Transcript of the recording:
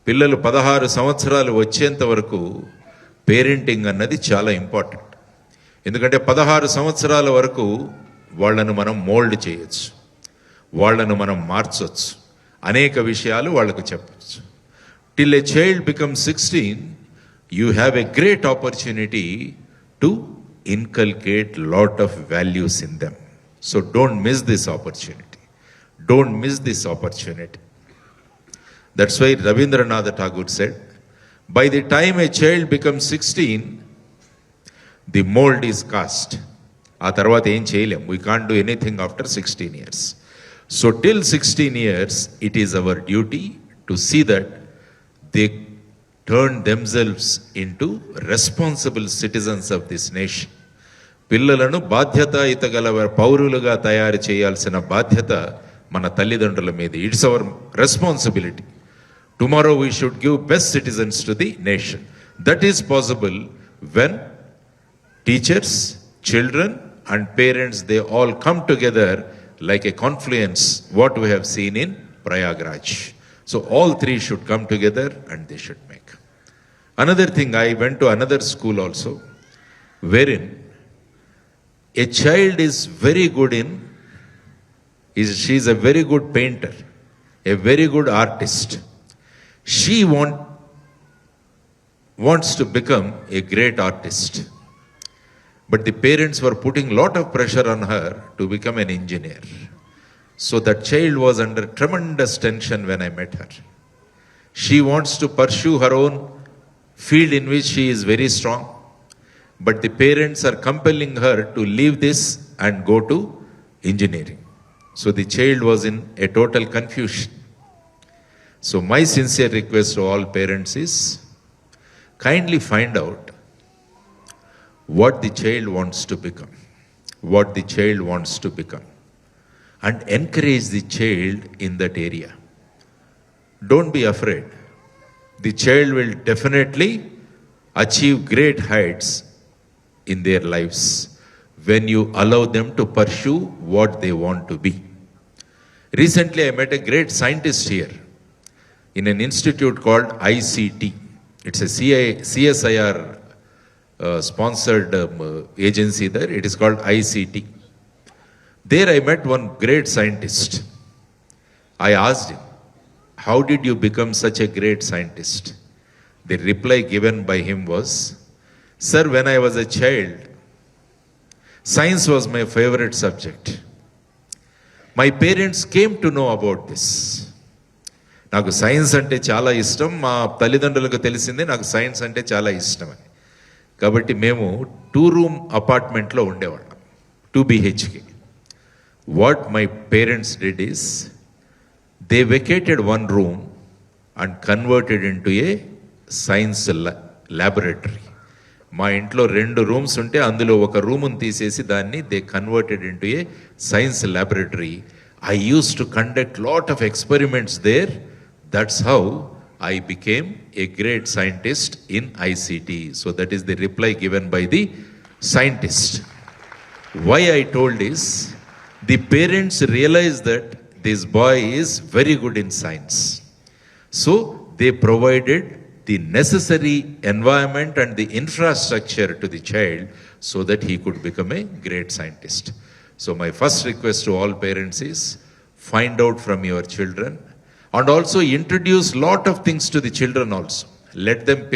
పిల్లలు 16 సంవత్సరాలు వచ్చేంత వరకు పేరెంటింగ్ అన్నది చాలా ఇంపార్టెంట్. ఎందుకంటే 16 సంవత్సరాల వరకు వాళ్ళను మనం మోల్డ్ చేయొచ్చు, వాళ్ళను మనం మార్చవచ్చు, అనేక విషయాలు వాళ్ళకు చెప్పచ్చు. Till a child becomes 16, you have a great opportunity to inculcate lot of values in them. So don't miss this opportunity. Don't miss this opportunity. That's why Rabindranath Tagore said, by the time a child becomes 16, the mold is cast. ఆ తర్వాత ఏం చేయలేం. We can't do anything after 16 years. So till 16 years, it is our duty to see that they turn themselves into responsible citizens of this nation. పిల్లలను బాధ్యతాయుత గల పౌరులుగా తయారు చేయాల్సిన బాధ్యత మన తల్లిదండ్రుల మీద. It's our responsibility. Tomorrow we should give best citizens to the nation. That is possible when teachers, children and parents, they all come together like a confluence, what we have seen in Prayagraj. So all three should come together and they should make. Another thing, I went to another school also, wherein a child is very good in, she is a very good painter, a very good artist. She wants to become a great artist. But the parents were putting lot of pressure on her to become an engineer. So that child was under tremendous tension when I met her. She wants to pursue her own field in which she is very strong. But the parents are compelling her to leave this and go to engineering. So the child was in a total confusion. So my sincere request to all parents is, kindly find out what the child wants to become, what the child wants to become, and encourage the child in that area. Don't be afraid. The child will definitely achieve great heights in their lives when you allow them to pursue what they want to be. Recently, I met a great scientist here in an institute called ICT. It's a CSIR sponsored agency there. It is called ICT. There I met one great scientist. I asked him, how did you become such a great scientist? The reply given by him was, sir, when I was a child, science was my favorite subject. My parents came to know about this. నాకు science అంటే చాలా ఇష్టం, మా తల్లిదండ్రులకు తెలిసిందే నాకు science అంటే చాలా ఇష్టం అని. కాబట్టి మేము 2 room అపార్ట్మెంట్లో ఉండేవాళ్ళం, 2 BHK. What my parents did is, they vacated 1 room and converted into a science laboratory. మా ఇంట్లో 2 rooms ఉంటే అందులో ఒక రూమ్ని తీసేసి దాన్ని they converted into a science laboratory. I use to conduct lot of experiments there. That's how I became a great scientist in ICT. So that is the reply given by the scientist. Why I told is, the parents realized that this boy is very good in science. So they provided the necessary environment and the infrastructure to the child so that he could become a great scientist. So my first request to all parents is, find out from your children and also introduce lot of things to the children also. Let them pick up